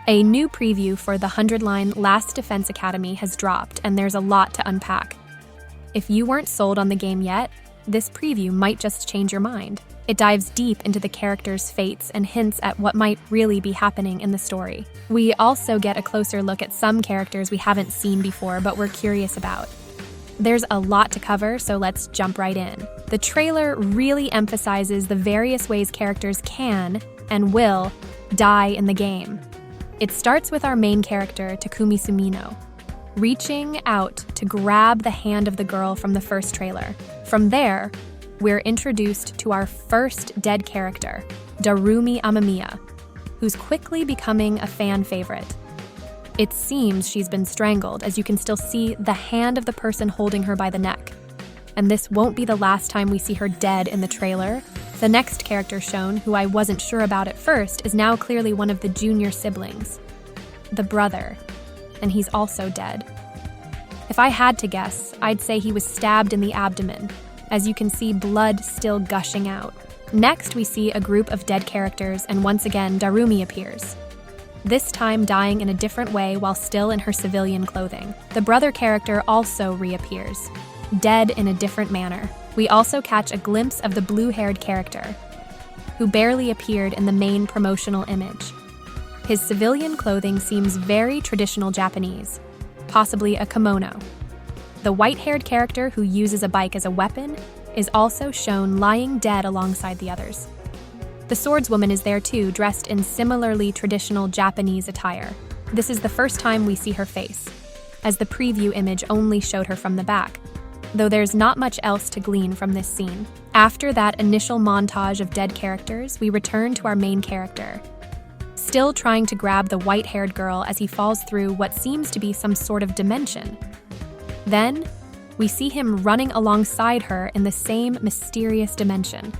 A new preview for the 100-line Last Defense Academy has dropped, and there's a lot to unpack. If you weren't sold on the game yet, this preview might just change your mind. It dives deep into the characters' fates and hints at what might really be happening in the story. We also get a closer look at some characters we haven't seen before but we're curious about. There's a lot to cover, so let's jump right in. The trailer really emphasizes the various ways characters can and will die in the game. It starts with our main character, Takumi Sumino, reaching out to grab the hand of the girl from the first trailer. From there, we're introduced to our first dead character, Darumi Amamiya, who's quickly becoming a fan favorite. It seems she's been strangled, as you can still see the hand of the person holding her by the neck. And this won't be the last time we see her dead in the trailer. The next character shown, who I wasn't sure about at first, is now clearly one of the junior siblings, the brother, and he's also dead. If I had to guess, I'd say he was stabbed in the abdomen. As you can see, blood still gushing out. Next, we see a group of dead characters, and once again, Darumi appears. This time dying in a different way while still in her civilian clothing. The brother character also reappears, dead in a different manner. We also catch a glimpse of the blue-haired character, who barely appeared in the main promotional image. His civilian clothing seems very traditional Japanese, possibly a kimono. The white-haired character who uses a bike as a weapon is also shown lying dead alongside the others. The swordswoman is there too, dressed in similarly traditional Japanese attire. This is the first time we see her face, as the preview image only showed her from the back, though there's not much else to glean from this scene. After that initial montage of dead characters, we return to our main character, still trying to grab the white-haired girl as he falls through what seems to be some sort of dimension. Then, we see him running alongside her in the same mysterious dimension.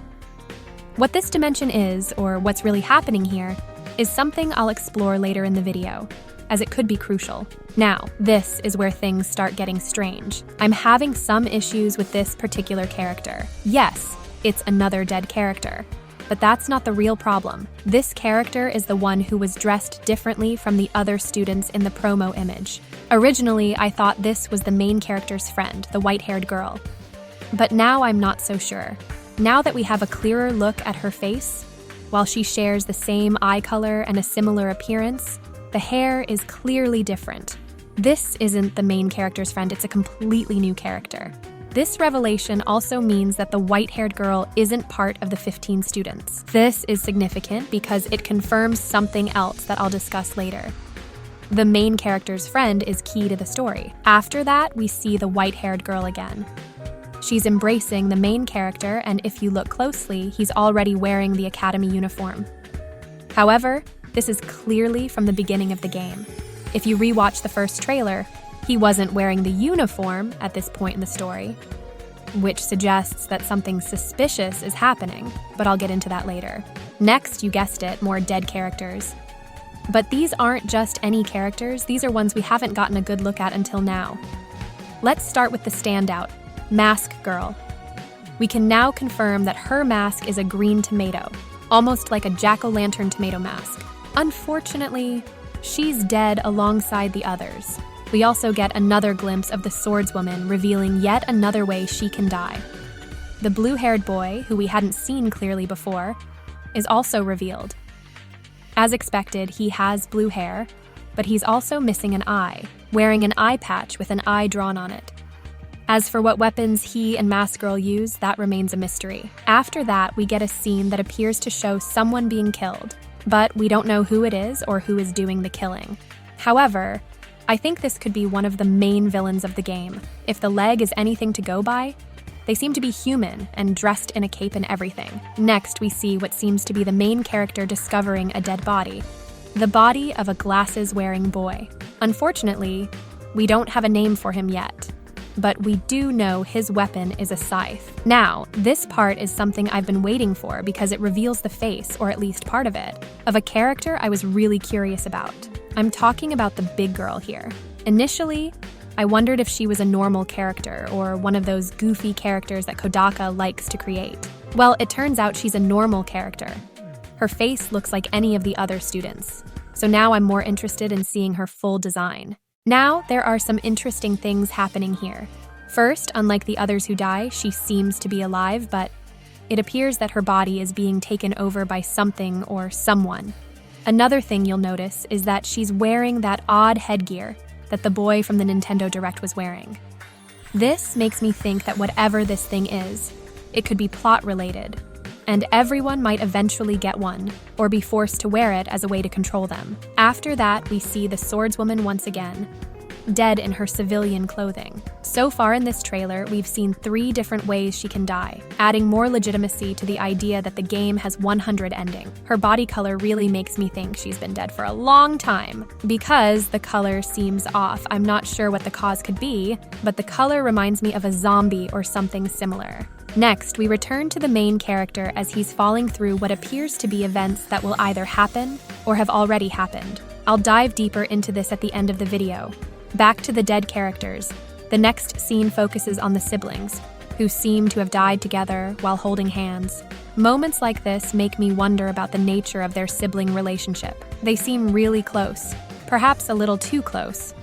What this dimension is, or what's really happening here, is something I'll explore later in the video, as it could be crucial. Now, this is where things start getting strange. I'm having some issues with this particular character. Yes, it's another dead character, but that's not the real problem. This character is the one who was dressed differently from the other students in the promo image. Originally, I thought this was the main character's friend, the white-haired girl. But now I'm not so sure. Now that we have a clearer look at her face, while she shares the same eye color and a similar appearance, the hair is clearly different. This isn't the main character's friend, it's a completely new character. This revelation also means that the white-haired girl isn't part of the 15 students. This is significant because it confirms something else that I'll discuss later. The main character's friend is key to the story. After that, we see the white-haired girl again. She's embracing the main character, and if you look closely, he's already wearing the academy uniform. However, this is clearly from the beginning of the game. If you rewatch the first trailer, he wasn't wearing the uniform at this point in the story, which suggests that something suspicious is happening, but I'll get into that later. Next, you guessed it, more dead characters. But these aren't just any characters, these are ones we haven't gotten a good look at until now. Let's start with the standout, Mask Girl. We can now confirm that her mask is a green tomato, almost like a jack-o'-lantern tomato mask. Unfortunately, she's dead alongside the others. We also get another glimpse of the swordswoman, revealing yet another way she can die. The blue-haired boy, who we hadn't seen clearly before, is also revealed. As expected, he has blue hair, but he's also missing an eye, wearing an eye patch with an eye drawn on it. As for what weapons he and Mask Girl use, that remains a mystery. After that, we get a scene that appears to show someone being killed, but we don't know who it is or who is doing the killing. However, I think this could be one of the main villains of the game. If the leg is anything to go by, they seem to be human and dressed in a cape and everything. Next, we see what seems to be the main character discovering a dead body. The body of a glasses-wearing boy. Unfortunately, we don't have a name for him yet, but we do know his weapon is a scythe. Now, this part is something I've been waiting for because it reveals the face, or at least part of it, of a character I was really curious about. I'm talking about the big girl here. Initially, I wondered if she was a normal character or one of those goofy characters that Kodaka likes to create. Well, it turns out she's a normal character. Her face looks like any of the other students. so now I'm more interested in seeing her full design. Now, there are some interesting things happening here. First, unlike the others who die, she seems to be alive, but it appears that her body is being taken over by something or someone. Another thing you'll notice is that she's wearing that odd headgear that the boy from the Nintendo Direct was wearing. This makes me think that whatever this thing is, it could be plot-related, and everyone might eventually get one, or be forced to wear it as a way to control them. After that, we see the swordswoman once again, dead in her civilian clothing. So far in this trailer, we've seen 3 different ways she can die, adding more legitimacy to the idea that the game has 100 ending. Her body color really makes me think she's been dead for a long time. Because the color seems off, I'm not sure what the cause could be, but the color reminds me of a zombie or something similar. Next, we return to the main character as he's falling through what appears to be events that will either happen or have already happened. I'll dive deeper into this at the end of the video. Back to the dead characters. The next scene focuses on the siblings, who seem to have died together while holding hands. Moments like this make me wonder about the nature of their sibling relationship. They seem really close, perhaps a little too close,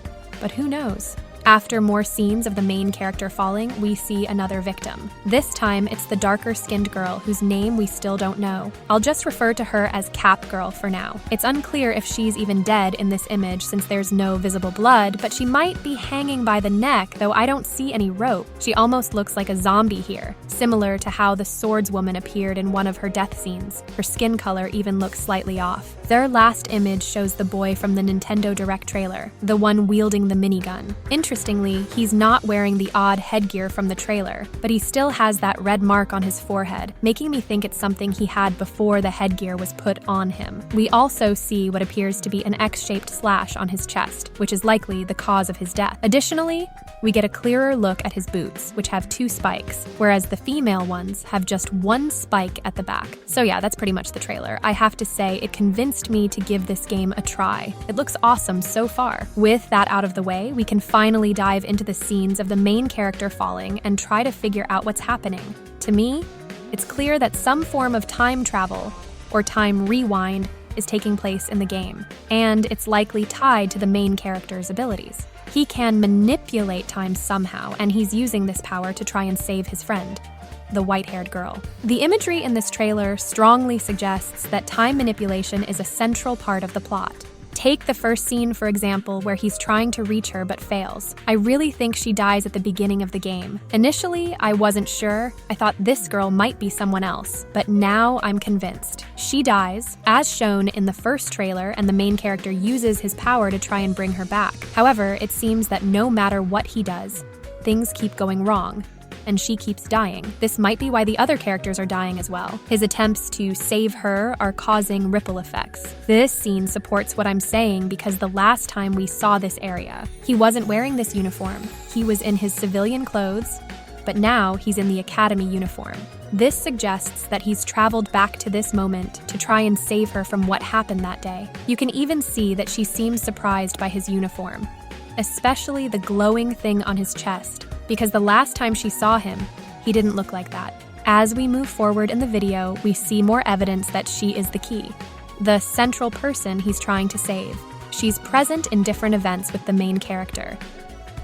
but who knows? After more scenes of the main character falling, we see another victim. This time, it's the darker-skinned girl whose name we still don't know. I'll just refer to her as Cap Girl for now. It's unclear if she's even dead in this image since there's no visible blood, but she might be hanging by the neck, though I don't see any rope. She almost looks like a zombie here, similar to how the swordswoman appeared in one of her death scenes. Her skin color even looks slightly off. Their last image shows the boy from the Nintendo Direct trailer, the one wielding the minigun. Interestingly, he's not wearing the odd headgear from the trailer, but he still has that red mark on his forehead, making me think it's something he had before the headgear was put on him. We also see what appears to be an X-shaped slash on his chest, which is likely the cause of his death. Additionally, we get a clearer look at his boots, which have 2 spikes, whereas the female ones have just 1 spike at the back. So yeah, that's pretty much the trailer. I have to say, it convinced me to give this game a try. It looks awesome so far. With that out of the way, we can finally dive into the scenes of the main character falling and try to figure out what's happening. To me, it's clear that some form of time travel, or time rewind, is taking place in the game, and it's likely tied to the main character's abilities. He can manipulate time somehow, and he's using this power to try and save his friend, the white-haired girl. The imagery in this trailer strongly suggests that time manipulation is a central part of the plot. Take the first scene, for example, where he's trying to reach her but fails. I really think she dies at the beginning of the game. Initially, I wasn't sure. I thought this girl might be someone else, but now I'm convinced. She dies, as shown in the first trailer, and the main character uses his power to try and bring her back. However, it seems that no matter what he does, things keep going wrong, and she keeps dying. This might be why the other characters are dying as well. His attempts to save her are causing ripple effects. This scene supports what I'm saying because the last time we saw this area, he wasn't wearing this uniform. He was in his civilian clothes, but now he's in the academy uniform. This suggests that he's traveled back to this moment to try and save her from what happened that day. You can even see that she seems surprised by his uniform, especially the glowing thing on his chest, because the last time she saw him, he didn't look like that. As we move forward in the video, we see more evidence that she is the key, the central person he's trying to save. She's present in different events with the main character,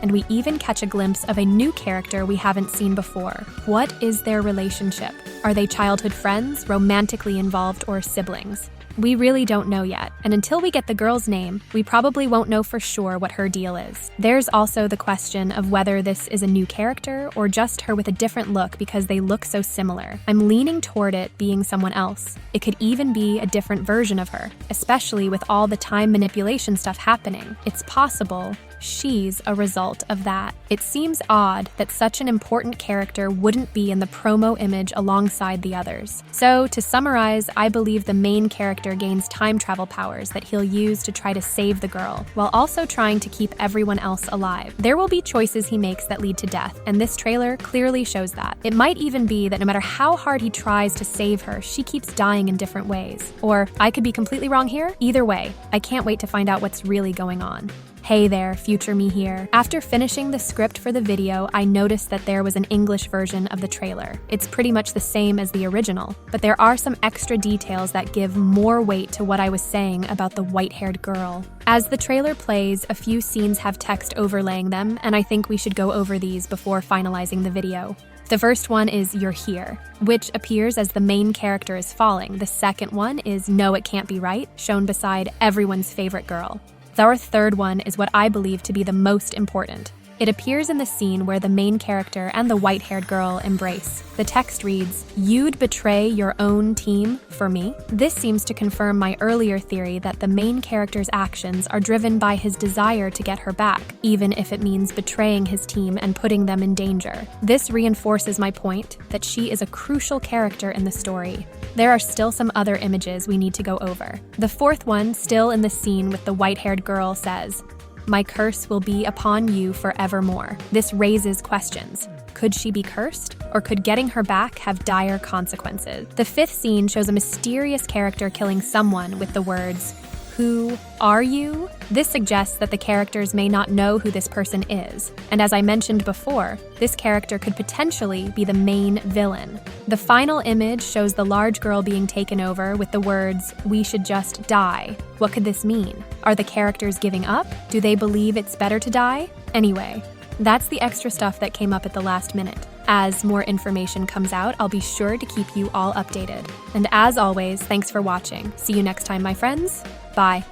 and we even catch a glimpse of a new character we haven't seen before. What is their relationship? Are they childhood friends, romantically involved, or siblings? We really don't know yet, and until we get the girl's name, we probably won't know for sure what her deal is. There's also the question of whether this is a new character or just her with a different look because they look so similar. I'm leaning toward it being someone else. It could even be a different version of her, especially with all the time manipulation stuff happening. It's possible she's a result of that. It seems odd that such an important character wouldn't be in the promo image alongside the others. So, to summarize, I believe the main character gains time travel powers that he'll use to try to save the girl, while also trying to keep everyone else alive. There will be choices he makes that lead to death, and this trailer clearly shows that. It might even be that no matter how hard he tries to save her, she keeps dying in different ways. Or, I could be completely wrong here. Either way, I can't wait to find out what's really going on. Hey there, future me here. After finishing the script for the video, I noticed that there was an English version of the trailer. It's pretty much the same as the original, but there are some extra details that give more weight to what I was saying about the white-haired girl. As the trailer plays, a few scenes have text overlaying them, and I think we should go over these before finalizing the video. The first one is "You're Here," which appears as the main character is falling. The second one is "No, It Can't Be Right," shown beside everyone's favorite girl. Our third one is what I believe to be the most important. It appears in the scene where the main character and the white-haired girl embrace. The text reads, "You'd betray your own team for me?" This seems to confirm my earlier theory that the main character's actions are driven by his desire to get her back, even if it means betraying his team and putting them in danger. This reinforces my point that she is a crucial character in the story. There are still some other images we need to go over. The fourth one, still in the scene with the white-haired girl, says, "My curse will be upon you forevermore." This raises questions. Could she be cursed? Or could getting her back have dire consequences? The fifth scene shows a mysterious character killing someone with the words, "Who are you?" This suggests that the characters may not know who this person is. And as I mentioned before, this character could potentially be the main villain. The final image shows the large girl being taken over with the words, "We should just die." What could this mean? Are the characters giving up? Do they believe it's better to die? Anyway, that's the extra stuff that came up at the last minute. As more information comes out, I'll be sure to keep you all updated. And as always, thanks for watching. See you next time, my friends. Bye.